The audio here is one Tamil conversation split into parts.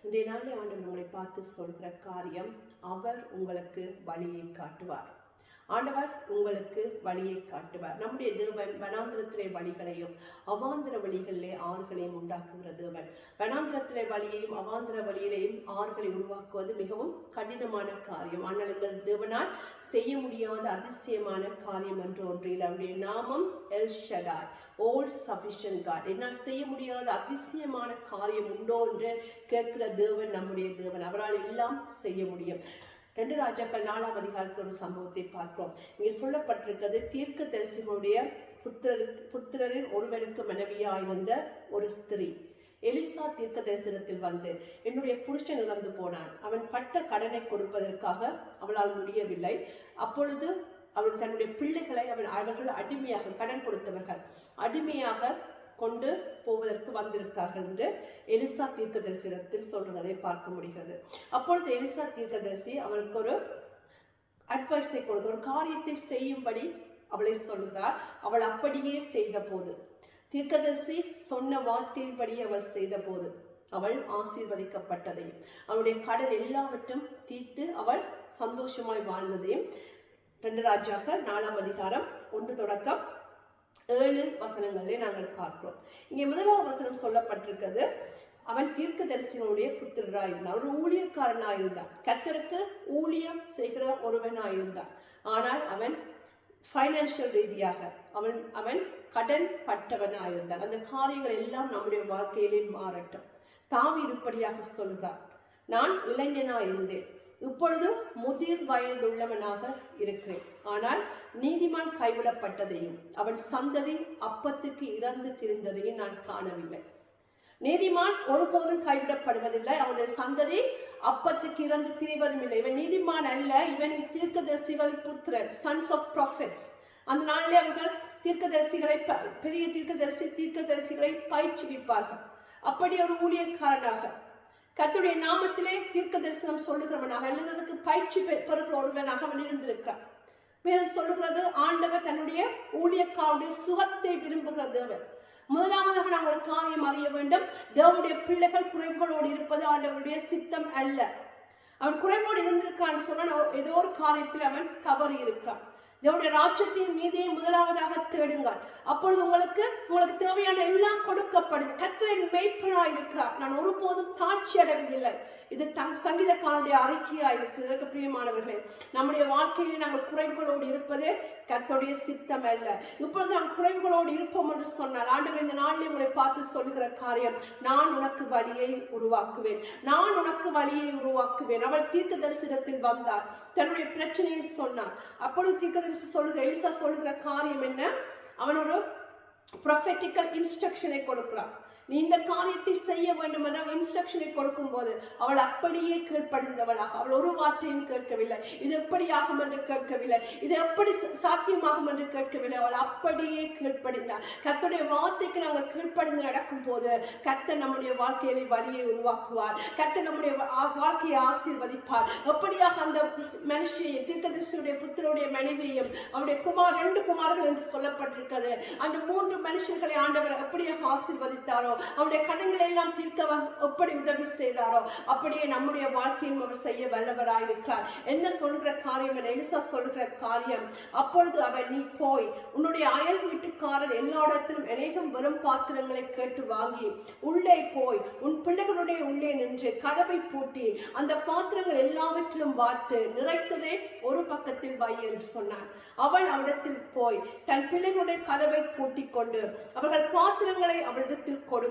இன்றைய நாளில் ஆண்டவர் உங்களை பார்த்து சொல்கிற காரியம், அவர் உங்களுக்கு வழியை காட்டுவார். ஆண்டவர் உங்களுக்கு வழியை காட்டுவார். நம்முடைய தேவன் வனாந்திரத்திலே வழிகளையும் அவாந்திர வழிகளிலே ஆறுகளையும் உண்டாக்குகிற தேவன். வனாந்திரத்திலே வழியையும் அவாந்திர வழியிலையும் ஆறுகளை உருவாக்குவது மிகவும் கடினமான காரியம். ஆனால் எங்கள் தேவனால் செய்ய முடியாத அதிசயமான காரியம் என்று ஒன்றில் அவருடைய நாமம் El Shaddai, all sufficient God. என்னால் செய்ய முடியாத அதிசயமான காரியம் உண்டோ என்று கேட்கிற தேவன் நம்முடைய தேவன். அவரால் எல்லாம் செய்ய முடியும். 2 ராஜாக்கள் 4ஆம் அதிகாரத்தில் ஒரு சம்பவத்தை பார்க்கிறோம். இங்கே சொல்லப்பட்டிருக்கிறது, தீர்க்கதரிசிகளுடைய புத்திரரில் ஒருவனுக்கு மனைவியாயிருந்த ஒரு ஸ்திரீ எலிசா தீர்க்க தரிசனத்தில் வந்து, என்னுடைய புருஷன் இறந்து போனான், அவன் பட்ட கடனை கொடுப்பதற்காக அவளால் முடியவில்லை. அப்பொழுது அவன் தன்னுடைய பிள்ளைகளை அவர்கள் அடிமையாக, கடன் கொடுத்தவர்கள் அடிமையாக கொண்டு போவதற்கு வந்திருக்கார்கள் என்று எலிசா தீர்க்கதரிசனத்தில் சொல்றதை பார்க்க முடிகிறது. அப்பொழுது எலிசா தீர்க்கதரிசி அவளுக்கு ஒரு அட்வைஸை கொடுத்து ஒரு காரியத்தை செய்யும்படி அவளை சொல்கிறார். அவள் அப்படியே செய்த போது, தீர்க்கதரிசி சொன்ன வார்த்தையின்படி அவள் செய்த போது அவள் ஆசீர்வதிக்கப்பட்டதையும் அவளுடைய கடன் எல்லாவற்றும் தீர்த்து அவள் சந்தோஷமாய் வாழ்ந்ததையும் 2 ராஜாக்கள் 4ஆம் அதிகாரம் 1 தொடக்கம் 7 வசனங்களிலே நாங்கள் பார்க்கிறோம். இங்கே 1ஆம் வசனம் சொல்லப்பட்டிருக்கிறது, அவன் தீர்க்கதரிசிகளுடைய புத்திரராயிருந்தான், ஒரு ஊழியக்காரனாயிருந்தான், கர்த்தருக்கு ஊழியம் செய்கிற ஒருவனாயிருந்தான். ஆனால் அவன் ஃபைனான்சியல் ரீதியாக அவன் கடன் பட்டவனாயிருந்தான். அந்த காரியங்கள் எல்லாம் நம்முடைய வாழ்க்கையிலே மாறட்டும். தாவீது இப்படியாக சொல்கிறார், நான் இளைஞனாயிருந்தேன், இப்பொழுது முதிர் வயதுள்ளவனாக இருக்கிறேன். ஆனால் நீதிமான் கைவிடப்பட்டதையும் அவன் சந்ததி அப்பத்துக்கு இறந்து திரிந்ததையும் நான் காணவில்லை. நீதிமான் ஒருபோதும் கைவிடப்படுவதில்லை, அவனுடைய சந்ததி அப்பத்துக்கு இறந்து திரிவதும் இல்லை. இவன் நீதிமான் அல்ல, இவன் தீர்க்கதரிசிகள் புத்திரன், சன்ஸ் ஆஃப் ப்ராஃபிட்ஸ். அந்த நாளிலே அவர்கள் தீர்க்கதரிசிகளை, பெரிய தீர்க்கதரிசிகளை பயிற்றுவிப்பார்கள். அப்படி ஒரு ஊழியக்காரனாக கர்த்தருடைய நாமத்திலே தீர்க்க தரிசனம் சொல்லுகிறவனாக அல்லது அதுக்கு பயிற்சி பெறுகிற ஒருவனாக அவன் இருந்திருக்கான். வேதம் சொல்லுகிறது, ஆண்டவர் தன்னுடைய ஊழியக்காரருடைய சுகத்தை விரும்புகிற தேவன். முதலாவதாக நாம் ஒரு காரியம் அறிய வேண்டும், தேவனுடைய பிள்ளைகள் குறைவுகளோடு இருப்பது ஆண்டவருடைய சித்தம் அல்ல. அவன் குறைவோடு இருந்திருக்கான்னு சொன்னா ஏதோ ஒரு காரியத்தில் அவன் தவறி இருக்கிறான். தேவனுடைய ராஜ்யத்தையும் நீதியையும் முதலாவதாக தேடுங்கள், அப்பொழுது உங்களுக்கு தேவையான எல்லாம் கொடுக்கப்படும். கர்த்தரின் மேய்ப்பனாய் இருக்கிறார், நான் ஒருபோதும் தாழ்ச்சி அடைவதில்லை. இது சங்கீதக்காரனுடைய அறிக்கையா இருக்கு. இதற்கு பிரியமானவர்களே, நம்முடைய வாழ்க்கையில் நாங்கள் குறைவுகளோடு இருப்பது கர்த்தருடைய சித்தம் அல்ல. இப்பொழுது நாம் குறைவுகளோடு இருப்போம் என்று சொன்னால், ஆண்டவர் இந்த நாளில் உங்களை பார்த்து சொல்லுகிற காரியம், நான் உனக்கு வழியை உருவாக்குவேன், நான் உனக்கு வழியை உருவாக்குவேன். அவள் தீர்க்க தரிசனத்தில் வந்தார், தன்னுடைய பிரச்சனையை சொன்னார். அப்பொழுது தீர்க்க சொல்லுகிற எலிசா சொல்லுகிற காரியம் என்ன? அவன் ஒரு ப்ரொஃபெட்டிக்கல் இன்ஸ்ட்ரக்ஷனை கொடுக்கிறான். நீ இந்த காரியத்தை செய்ய வேண்டும் என்ற இன்ஸ்ட்ரக்ஷனை கொடுக்கும் போது அவள் அப்படியே கீழ்ப்படிந்தவளாக, அவள் ஒரு வார்த்தையும் கேட்கவில்லை, இது எப்படி ஆகும் என்று கேட்கவில்லை, இது எப்படி சாத்தியமாகும் என்று கேட்கவில்லை. அவள் அப்படியே கீழ்ப்படிந்தாள். கர்த்தருடைய வார்த்தைக்கு நாங்கள் கீழ்ப்படிந்து நடக்கும் போது கர்த்தர் நம்முடைய வாழ்க்கையிலே வழியை உருவாக்குவார். கர்த்தர் நம்முடைய வாழ்க்கையை ஆசீர்வதிப்பார். எப்படியாக அந்த மனுஷியையும் தீர்க்கதரிசியுடைய புத்திரனுடைய மனைவியையும் அவருடைய 2 குமாரர்கள் என்று சொல்லப்பட்டிருக்கிறது, அந்த 3 மனுஷர்களை ஆண்டவர் எப்படியாக ஆசீர்வதித்தாரோ, அவருடைய கடன்களை எல்லாம் தீர்க்க எப்படி உதவி செய்தாரோ, அப்படியே நம்முடைய வாழ்க்கையும் அவர் செய்ய வல்லவராயிருக்கிறார். என்ன சொல்கிற காரியம்? எலிசா சொல்கிற காரியம், அப்பொழுது அவன், நீ போய் உன்னுடைய அயல் வீட்டுக்காரர் எல்லா இடத்திலும் அநேகம் வெறும் பாத்திரங்களை கேட்டு வாங்கி உள்ளே போய் உன் பிள்ளைகளுடைய உள்ளே நின்று கதவை பூட்டி அந்த பாத்திரங்கள் எல்லாவற்றிலும் வாட்டு நிறைத்ததே ஒரு பக்கத்தில் வை என்று சொன்னான். அவள் அவரிடத்தில் போய் தன் பிள்ளைகளுடைய கதவை பூட்டி கொண்டு அவர்கள் பாத்திரங்களை அவளிடத்தில் கொடுக்க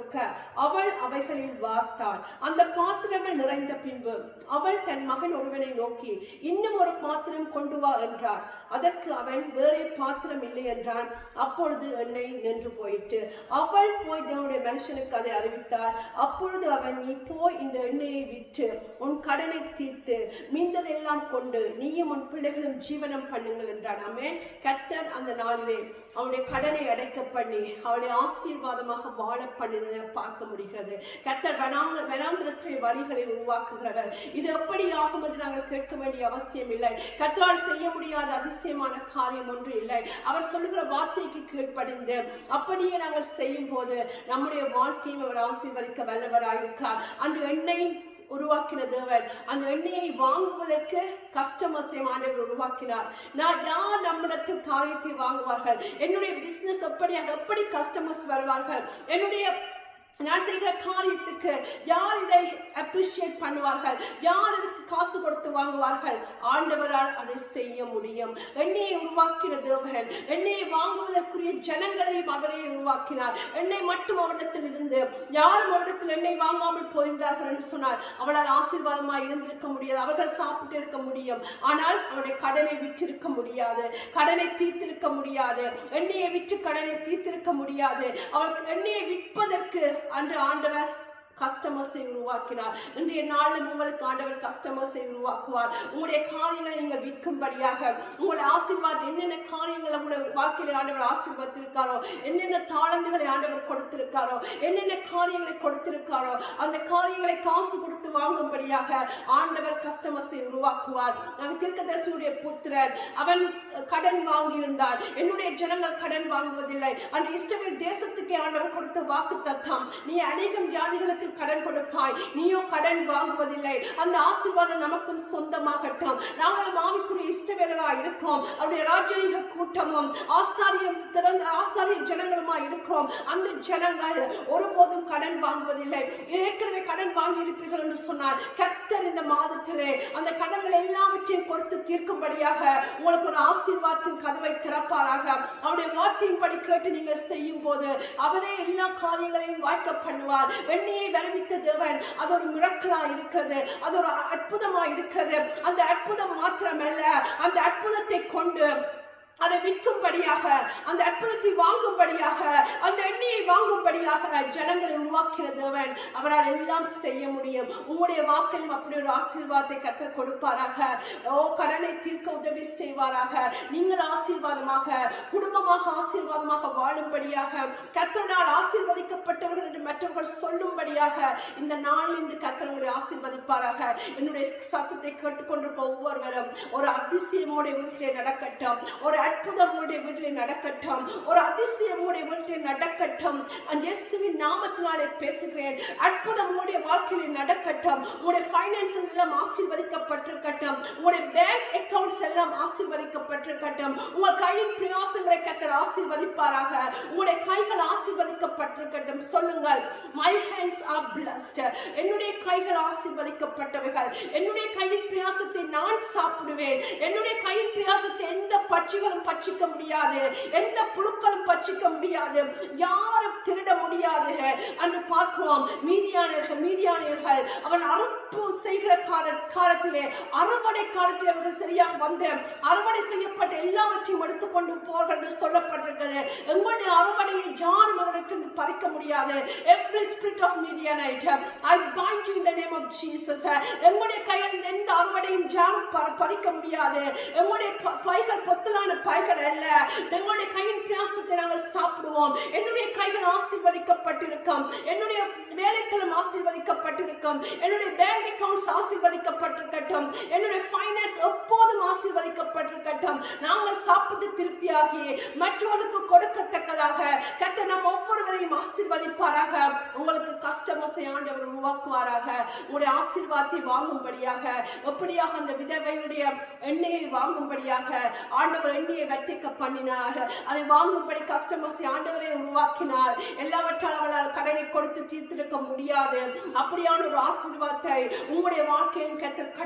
அவள் அவைகளில் வார்த்தாள். அந்த பாத்திரங்கள் நிறைந்த பின்பு அவள் தன் மகன் ஒருவனை நோக்கி, இன்னும் ஒரு பாத்திரம் கொண்டு வா என்றாள். அதற்கு அவன், வேறே பாத்திரம் இல்லை என்றான். அப்பொழுது எண்ணெய் நின்று போயிட்டு அவள் போய் தேவனுடைய மனுஷனுக்கு அதை அறிவித்தாள். அப்பொழுது அவன், நீ போய் இந்த எண்ணெயை விற்று உன் கடனை தீர்த்து மீந்ததெல்லாம் கொண்டு நீயும் உன் பிள்ளைகளும் ஜீவனம் பண்ணுங்கள் என்றான். ஆமென். கர்த்தர் அந்த நாளிலே அவனுடைய கடனை அடைக்க பண்ணி அவளை ஆசீர்வாதமாக வாழ பண்ணினதை பார்க்க முடிகிறது. கர்த்தர் வனாந்திரத்திலே வழிகளை உருவாக்குகிறவர். இது எப்படி ஆகும் என்று நாங்கள் கேட்க வேண்டிய அவசியம் இல்லை. கர்த்தரால் செய்ய முடியாத அதிசயமான காரியம் ஒன்று இல்லை. அவர் சொல்லுகிற வார்த்தைக்கு கீழ்ப்படிந்து அப்படியே நாங்கள் செய்யும் போது நம்முடைய வாழ்க்கையும் அவர் ஆசீர்வதிக்க வல்லவராயிருக்கிறார். அன்று எண்ணெய் உருவாக்கின தேவன் அந்த எண்ணெயை வாங்குவதற்கு கஸ்டமர்ஸை ஆண்டவர் உருவாக்கினார். நான் யார் நம்மிடத்தில் காரியத்தை வாங்குவார்கள்? என்னுடைய பிசினஸ் எப்படி கஸ்டமர்ஸ் வருவார்கள்? என்னுடைய நான் செய்கிற காரியத்துக்கு யார் இதை அப்ரிஷியேட் பண்ணுவார்கள்? யார் இதுக்கு காசு கொடுத்து வாங்குவார்கள்? ஆண்டவரால் அதை செய்ய முடியும். எண்ணெயை உருவாக்கின தேவன் எண்ணெயை வாங்குவதற்குரிய ஜனங்களையும் அவரே உருவாக்கினார். எண்ணெய் மட்டும் அவரிடத்தில் இருந்து யாரும் அவரிடத்தில் எண்ணெய் வாங்காமல் போயிருந்தார்கள் என்று சொன்னார் அவளால் ஆசீர்வாதமாக இருந்திருக்க முடியாது. அவர்கள் சாப்பிட்டு இருக்க முடியும், ஆனால் அவருடைய கடனை விற்றிருக்க முடியாது, கடனை தீர்த்திருக்க முடியாது, எண்ணெயை விற்று கடனை தீர்த்திருக்க முடியாது. அவருக்கு எண்ணெயை விற்பதற்கு அன்று ஆண்டவர் கஸ்டமர்ஸை உருவாக்கினார். இன்றைய நாளில் உங்களுக்கு ஆண்டவர் கஸ்டமர்ஸை உருவாக்குவார். உங்களுடைய காரியங்களை நீங்கள் விற்கும்படியாக உங்களுடைய ஆசீர்வாதம் என்னென்ன காரியங்களை உங்களுடைய வாழ்க்கையில் ஆண்டவர் ஆசீர்வதித்திருக்காரோ, என்னென்ன தாளந்துகளை ஆண்டவர் கொடுத்திருக்காரோ, என்னென்ன காரியங்களை கொடுத்திருக்காரோ அந்த காரியங்களை காசு கொடுத்து வாங்கும்படியாக ஆண்டவர் கஸ்டமர்ஸை உருவாக்குவார். நாங்கள் தீர்க்கதரிசியுடைய புத்திரன் அவன் கடன் வாங்கியிருந்தார். என்னுடைய ஜனங்கள் கடன் வாங்குவதில்லை. அந்த இஸ்ரவேல் தேசத்துக்கே ஆண்டவர் கொடுத்த வாக்கு தத்தம், நீ அநேகம் ஜாதிகளுக்கு கடன் கொடுப்பாய், நீயோ கடன் வாங்குவதில்லை. அந்த ஆசீர்வாதம் நமக்கும் சொந்தமாகட்டும். நாங்களும் ஆவிக்குரிய இஷ்டவேலராய் இருக்கிறோம். அவருடைய ராஜரீக கூட்டமும் ஆசாரிய ஜனங்களுமா இருக்கிறோம். அந்த ஜனங்கள் ஒருபோதும் கடன் வாங்குவதில்லை. ஏற்கனவே கடன் வாங்கி இருப்பீர்கள் என்று சொன்னால் கர்த்தர் இந்த மாதத்திலே அந்த கடன்கள் எல்லாவற்றையும் கொடுத்து தீர்க்கும்படியாக உங்களுக்கு ஒரு ஆசீர்வாதத்தின் கதவை திறப்பாராக. அவருடைய வார்த்தையின்படி கேட்டு நீங்கள் செய்யும் போது அவரே எல்லா காரியங்களையும் வாய்க்க பண்ணுவார். எண்ணெயை வரவித்த தேவன் அது ஒரு மிரக்கலா இருக்கிறது, அது ஒரு அற்புதமா இருக்கிறது. அந்த அற்புதம் மாத்திரமல்ல, அந்த அற்புதத்தை கொண்டு அதை விற்கும்படியாக, அந்த அற்புதத்தை வாங்கும்படியாக, அந்த எண்ணெயை வாங்கும்படியாக ஜனங்களை உருவாக்கிற தேவன் அவரால் எல்லாம் செய்ய முடியும். உங்களுடைய வாக்கிலும் அப்படி ஒரு ஆசீர்வாதத்தை கர்த்தர் கொடுப்பாராக. கடனை தீர்க்க உதவி செய்வாராக. நீங்கள் ஆசீர்வாதமாக குடும்பமாக ஆசீர்வாதமாக வாழும்படியாக, கர்த்தரால் ஆசீர்வதிக்கப்பட்டவர்கள் என்று மற்றவர்கள் சொல்லும்படியாக இந்த நாளில் இந்த கர்த்தர் உங்களை ஆசீர்வதிப்பாராக. என்னுடைய சத்தத்தை கேட்டுக்கொண்டிருக்க ஒவ்வொருவரும் ஒரு அதிசயமோட வீட்டிலே நடக்கட்டும், ஒரு அற்புதம் உங்களுடைய வீட்டில் நடக்கட்டும், ஒரு அதிசயம் உங்களுடைய வீட்டில் நடக்கட்டும். இயேசுவின் நாமத்தினாலே பேசுகிறேன். அற்புதம் உங்களுடைய வாழ்க்கையில் நடக்கட்டும். உங்களுடைய ஃபைனான்சஸ் எல்லாம் ஆசீர்வதிக்கப்பட்டிருக்கட்டும். உங்களுடைய பேங்க் அக்கவுண்ட்ஸ் எல்லாம் ஆசீர்வதிக்கப்பட்டிருக்கட்டும். உங்கள் கையின் பிரயாசங்களை கர்த்தர் ஆசீர்வதிப்பாராக. உங்களுடைய கைகள் ஆசீர்வதிக்கப்பட்டிருக்கட்டும். சொல்லுங்கள், my hands are blessed. என்னுடைய கைகள் ஆசீர்வதிக்கப்பட்டவைகள். என்னுடைய கையின் பிரயாசத்தை நான் சாப்பிடுவேன். என்னுடைய கையின் பிரயாசத்தை எந்த பட்சிகளும் பட்சிக்க முடியாது, எந்த புழுக்களும் பட்சிக்க முடியாது, யாரும் திருட முடியாது என்று பார்க்கிறோம். மீதியானியர்கள் அவன் அறுப்பு செய்கிற காலத்திலே, அறுவடை காலத்தில் அவர்கள் சரியாக வந்து அறுவடை செய்யப்பட்ட எல்லாவற்றையும் எடுத்துக்கொண்டு போர்கள் என்று சொல்லப்பட்டிருக்கிறது. எங்களுடைய அறுவடையை யாரும் அவரிடத்திலிருந்து பறிக்க முடியாது. Every spirit of Midianite, I bind you in the name of Jesus. எங்களுடைய கையில் எந்த அறுவடையும் யாரும் பறிக்க முடியாது. எங்களுடைய பைகள் பொத்தலான பைகள் அல்ல. எங்களுடைய கையின் பிரயாசத்தை நாங்கள் சாப்பிடுவோம். என்னுடைய கைகள் ஆசீர்வதிக்கப்பட்டிருக்கும். என்னுடைய வேலைத்தளம் ஆசீர்வதிக்கப்பட்டிருக்கும். என்னுடைய பேங்க் அக்கவுண்ட்ஸ் ஆசீர்வதிக்கப்பட்டிருக்கட்டும். என்னுடைய ஃபைனான்ஸ் எப்போதும் ஆசீர்வதிக்கப்பட்டிருக்கட்டும். நாங்கள் சாப்பிட்டு திருப்தியாகி மற்றவர்களுக்கு கொடுக்கத்தக்கதாக கர்த்தர் நம் ஒவ்வொருவரையும் ஆசீர்வதிப்பாராக. உங்களுக்கு கஸ்டமர்ஸை ஆண்டவர் உருவாக்குவாராக. உங்களுடைய ஆசீர்வாதத்தை வாங்கும்படியாக, எப்படியாக அந்த விதவையுடைய எண்ணெயை வாங்கும்படியாக ஆண்டவர் எண்ணெயை வற்றிக்க பண்ணினார். அதை வாங்கும்படி கஸ்டமர்ஸை ஆண்டவரை உருவாக்கினார். எல்லாவற்றால் அவளால் கடனை கொடுத்து தீர்த்திருக்க முடியாது. அப்படியான ஒரு ஆசீர்வாதத்தை உங்களுடைய வாழ்க்கையில் கர்த்தர்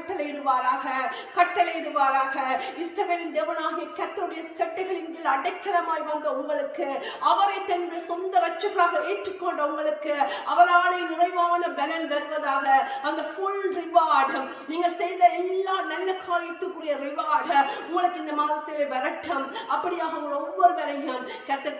கட்டளையிடுவாராக. இஸ்ரவேலின் தேவனாகிய கர்த்தருடைய சட்டைகளின் கீழ் அடைக்கலமாய் வந்த உங்களுக்கு, அவரை தன்னுடைய சொந்த இரட்சகராக ஏற்றுக்கொண்ட உங்களுக்கு அவராலே நிறைவான பலன் வருவதாக. அந்த ஃபுல் ரிவார்டு, நீங்கள் செய்த எல்லா நல்ல காரியத்துக்குரிய ரிவார்டு உங்களுக்கு இந்த மாதத்திலே வரட்டும். அப்படியாக உங்கள் ஒவ்வொருவரையும் கர்த்தர்